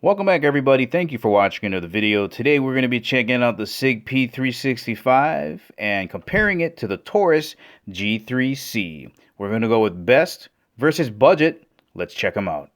Welcome back, everybody. Thank you for watching another video. Today we're going to be checking out the Sig P365 and comparing it to the Taurus G3C. We're going to go with best versus budget. Let's check them out.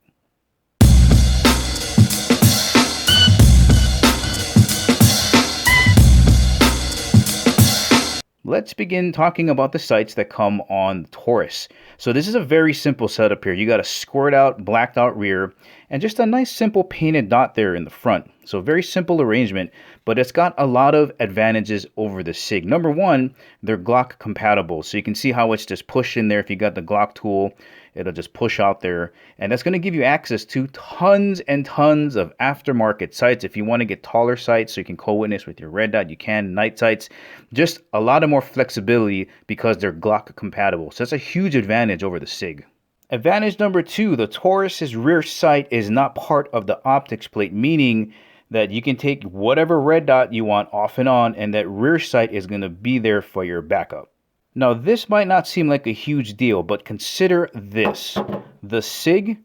Let's begin talking about the sights that come on the Taurus. So this is a very simple setup here. You got a squared out, blacked out rear, and just a nice simple painted dot there in the front. So very simple arrangement, but it's got a lot of advantages over the Sig. Number one, they're Glock compatible. So you can see how it's just pushed in there. If you got the Glock tool, it'll just push out there. And that's going to give you access to tons and tons of aftermarket sights. If you want to get taller sights so you can co-witness with your red dot, you can. Night sights, just a lot of more flexibility because they're Glock compatible. So that's a huge advantage over the Sig. Advantage number two, the Taurus's rear sight is not part of the optics plate, meaning that you can take whatever red dot you want off and on, and that rear sight is going to be there for your backup. Now, this might not seem like a huge deal, but consider this. The Sig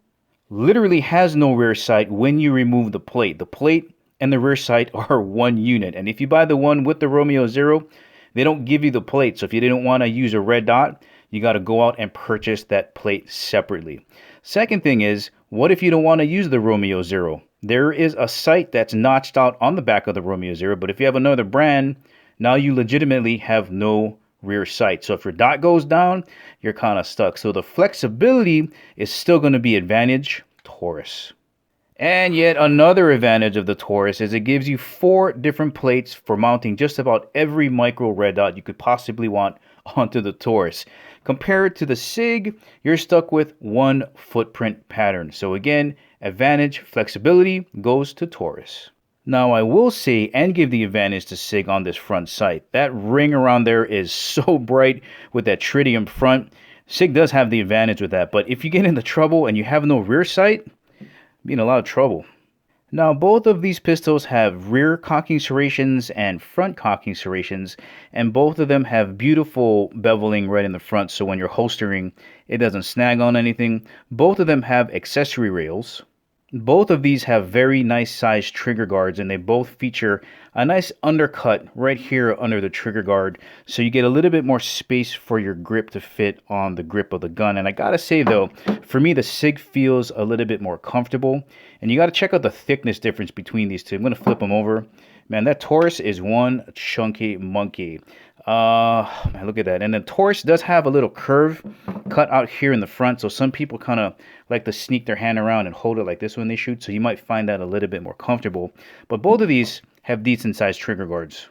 literally has no rear sight when you remove the plate. The plate and the rear sight are one unit, and if you buy the one with the Romeo Zero, they don't give you the plate. So if you didn't want to use a red dot, you got to go out and purchase that plate separately. Second thing is, what if you don't want to use the Romeo Zero? There is a sight that's notched out on the back of the Romeo Zero, but if you have another brand, now you legitimately have no rear sight. So if your dot goes down, you're kind of stuck. So the flexibility is still going to be advantage Taurus. And yet another advantage of the Taurus is it gives you 4 different plates for mounting just about every micro red dot you could possibly want onto the Taurus. Compared to the Sig, you're stuck with one footprint pattern. So again, advantage flexibility goes to Taurus. Now I will say and give the advantage to Sig on this front sight. That ring around there is so bright with that tritium front. Sig does have the advantage with that, but if you get into trouble and you have no rear sight, you'll be in a lot of trouble. Now both of these pistols have rear cocking serrations and front cocking serrations, and both of them have beautiful beveling right in the front, so when you're holstering it doesn't snag on anything. Both of them have accessory rails. Both of these have very nice sized trigger guards, and they both feature a nice undercut right here under the trigger guard, so you get a little bit more space for your grip to fit on the grip of the gun. And I gotta say though, for me the Sig feels a little bit more comfortable, and you gotta check out the thickness difference between these two. I'm gonna flip them over. Man, that Taurus is one chunky monkey. Man, look at that. And the Taurus does have a little curve cut out here in the front, so some people kind of like to sneak their hand around and hold it like this when they shoot, so you might find that a little bit more comfortable. But both of these have decent sized trigger guards.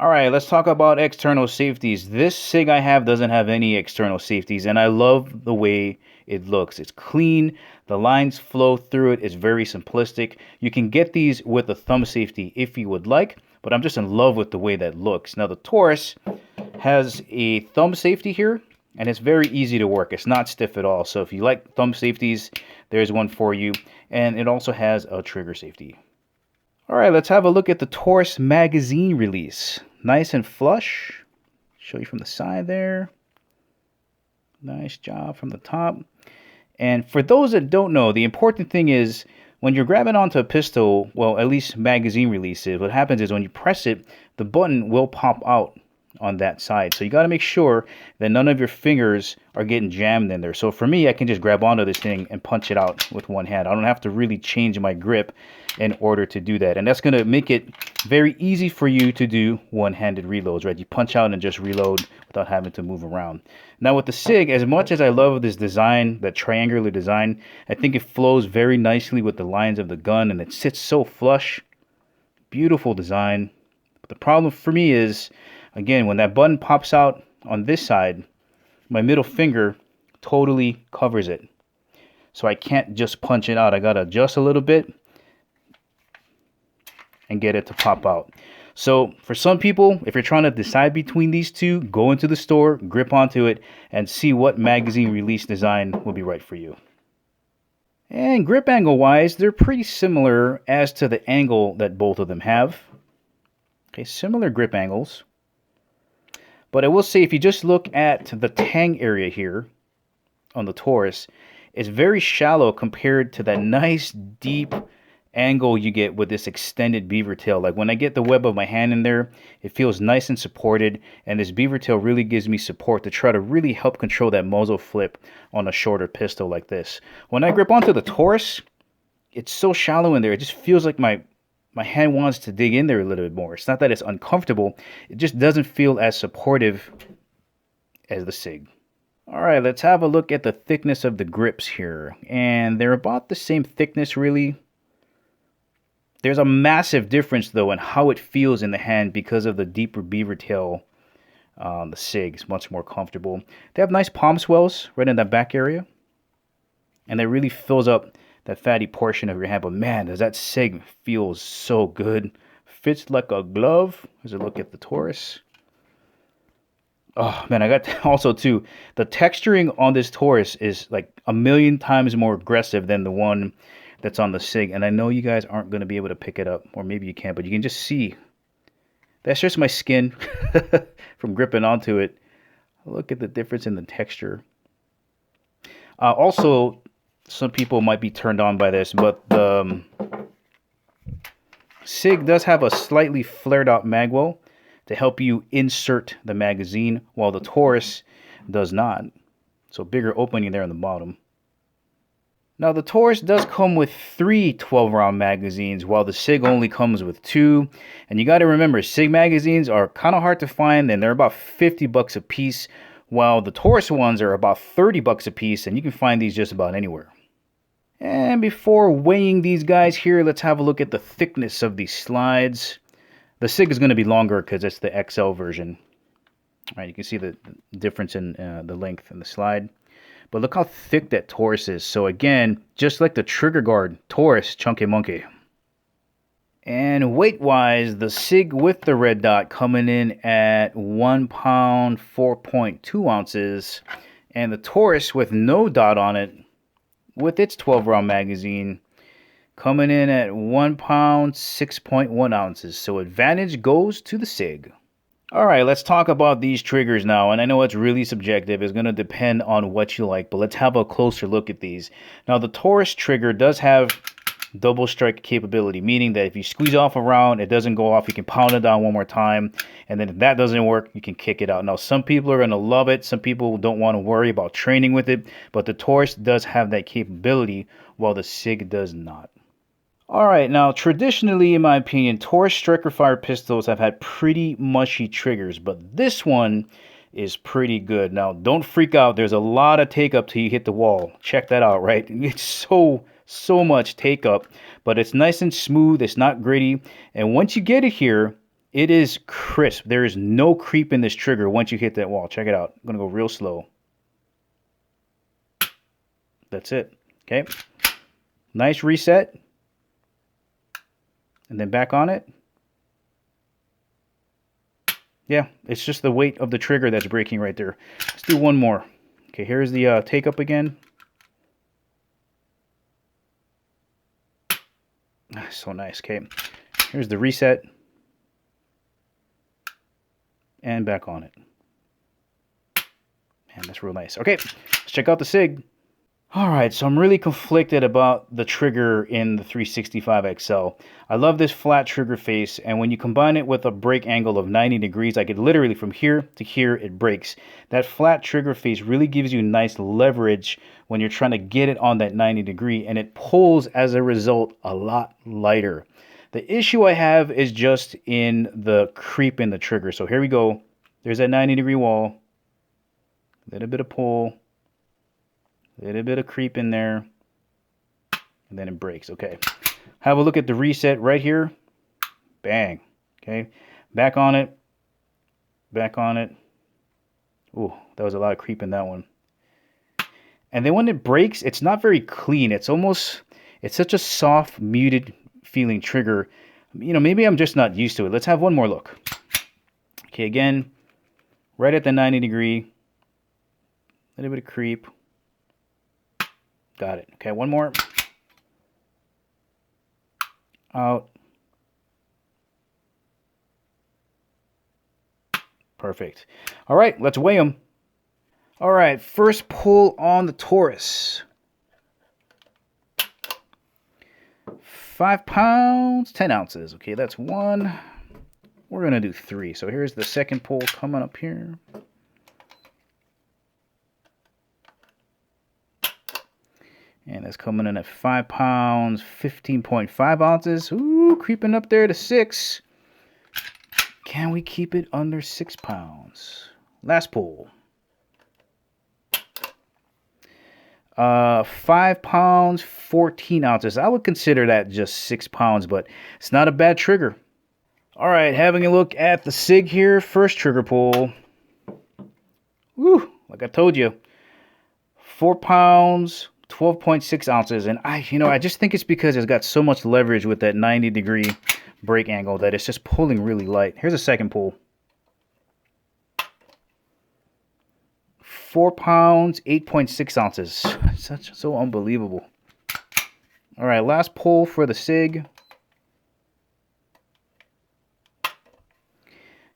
Alright, let's talk about external safeties. This Sig I have doesn't have any external safeties, and I love the way it looks. It's clean, the lines flow through it, it's very simplistic. You can get these with a thumb safety if you would like, but I'm just in love with the way that looks. Now the Taurus has a thumb safety here, and it's very easy to work. It's not stiff at all, so if you like thumb safeties, there's one for you. And it also has a trigger safety. Alright, let's have a look at the Taurus magazine release. Nice and flush. Show you from the side there. Nice job from the top. And for those that don't know, the important thing is when you're grabbing onto a pistol, well, at least magazine releases, what happens is when you press it, the button will pop out on that side. So you got to make sure that none of your fingers are getting jammed in there. So for me, I can just grab onto this thing and punch it out with one hand. I don't have to really change my grip in order to do that. And that's going to make it very easy for you to do one-handed reloads, right? You punch out and just reload without having to move around. Now with the Sig, as much as I love this design, that triangular design, I think it flows very nicely with the lines of the gun, and it sits so flush. Beautiful design. But the problem for me is, again, when that button pops out on this side, my middle finger totally covers it. So I can't just punch it out. I got to adjust a little bit and get it to pop out. So for some people, if you're trying to decide between these two, go into the store, grip onto it, and see what magazine release design will be right for you. And grip angle wise, they're pretty similar as to the angle that both of them have. Okay, similar grip angles. But I will say, if you just look at the tang area here on the Taurus, it's very shallow compared to that nice, deep angle you get with this extended beaver tail. Like when I get the web of my hand in there, it feels nice and supported, and this beaver tail really gives me support to try to really help control that muzzle flip on a shorter pistol like this. When I grip onto the Taurus, it's so shallow in there, it just feels like my hand wants to dig in there a little bit more. It's not that it's uncomfortable, it just doesn't feel as supportive as the Sig. Alright, let's have a look at the thickness of the grips here, and they're about the same thickness really. There's a massive difference though in how it feels in the hand because of the deeper beaver tail. The Sig is much more comfortable. They have nice palm swells right in that back area, and that really fills up that fatty portion of your hand. But man, does that Sig feel so good. Fits like a glove. As I look at the Taurus. Oh man, I got also too, the texturing on this Taurus is like 1,000,000 times more aggressive than the one that's on the Sig, and I know you guys aren't going to be able to pick it up, or maybe you can, but you can just see. That's just my skin from gripping onto it. Look at the difference in the texture. Also, some people might be turned on by this, but the Sig does have a slightly flared out magwell to help you insert the magazine, while the Taurus does not. So bigger opening there on the bottom. Now the Taurus does come with 3 12-round magazines, while the Sig only comes with 2. And you got to remember, Sig magazines are kind of hard to find, and they're about $50 a piece, while the Taurus ones are about $30 a piece, and you can find these just about anywhere. And before weighing these guys here, let's have a look at the thickness of these slides. The Sig is going to be longer because it's the XL version. All right, you can see the difference in the length in the slide. But look how thick that Taurus is. So again, just like the trigger guard, Taurus, chunky monkey. And weight-wise, the Sig with the red dot coming in at 1 pound, 4.2 ounces. And the Taurus with no dot on it, with its 12-round magazine, coming in at 1 pound, 6.1 ounces. So advantage goes to the Sig. Alright, let's talk about these triggers now, and I know it's really subjective, it's going to depend on what you like, but let's have a closer look at these. Now the Taurus trigger does have double strike capability, meaning that if you squeeze off a round, it doesn't go off, you can pound it down one more time, and then if that doesn't work, you can kick it out. Now some people are going to love it, some people don't want to worry about training with it, but the Taurus does have that capability, while the Sig does not. Alright, now traditionally, in my opinion, Taurus striker fire pistols have had pretty mushy triggers, but this one is pretty good. Now, don't freak out. There's a lot of take up till you hit the wall. Check that out, right? It's so much take up, but it's nice and smooth. It's not gritty. And once you get it here, it is crisp. There is no creep in this trigger once you hit that wall. Check it out. I'm going to go real slow. That's it. Okay. Nice reset. And then back on it. Yeah, it's just the weight of the trigger that's breaking right there. Let's do one more. Okay, here's the take up again. So nice. Okay, here's the reset. And back on it. Man, that's real nice. Okay, let's check out the Sig. Alright, so I'm really conflicted about the trigger in the 365XL. I love this flat trigger face, and when you combine it with a break angle of 90 degrees, like it literally from here to here, it breaks. That flat trigger face really gives you nice leverage when you're trying to get it on that 90 degree, and it pulls, as a result, a lot lighter. The issue I have is just in the creep in the trigger. So here we go. There's that 90 degree wall. A little bit of pull. A little bit of creep in there, and then it breaks. Okay, have a look at the reset right here. Bang. Okay, back on it. Back on it. Ooh, that was a lot of creep in that one. And then when it breaks, it's not very clean. It's such a soft, muted feeling trigger. You know, maybe I'm just not used to it. Let's have one more look. Okay, again, right at the 90 degree. A little bit of creep. Got it. Okay, one more. Out. Perfect. All right, let's weigh them. All right, first pull on the Taurus. 5 pounds, 10 ounces. Okay, that's 1. We're going to do 3. So here's the second pull coming up here. And it's coming in at 5 pounds, 15.5 ounces. Ooh, creeping up there to 6. Can we keep it under 6 pounds? Last pull. 5 pounds, 14 ounces. I would consider that just 6 pounds, but it's not a bad trigger. All right, having a look at the Sig here. First trigger pull. Woo, like I told you. 4 pounds, 12.6 ounces. And I just think it's because it's got so much leverage with that 90-degree break angle that it's just pulling really light. Here's a second pull. 4 pounds, 8.6 ounces. So unbelievable. All right, last pull for the Sig.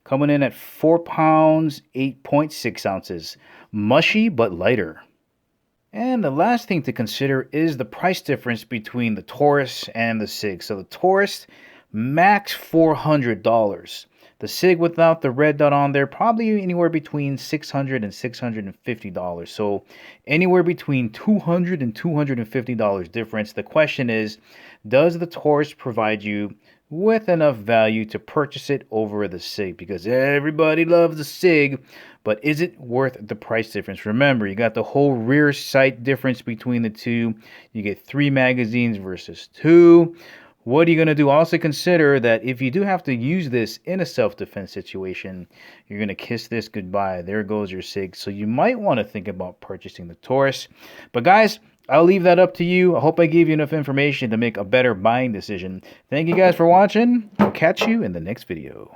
Coming in at 4 pounds, 8.6 ounces. Mushy, but lighter. And the last thing to consider is the price difference between the Taurus and the Sig. So the Taurus, max $400. The Sig without the red dot on there, probably anywhere between $600 and $650. So anywhere between $200 and $250 difference. The question is, does the Taurus provide you with enough value to purchase it over the Sig? Because everybody loves the Sig, but is it worth the price difference? Remember, you got the whole rear sight difference between the two. You get 3 magazines versus 2. What are you going to do? Also consider that if you do have to use this in a self-defense situation, you're going to kiss this goodbye. There goes your Sig. So you might want to think about purchasing the Taurus. But guys, I'll leave that up to you. I hope I gave you enough information to make a better buying decision. Thank you guys for watching. I'll catch you in the next video.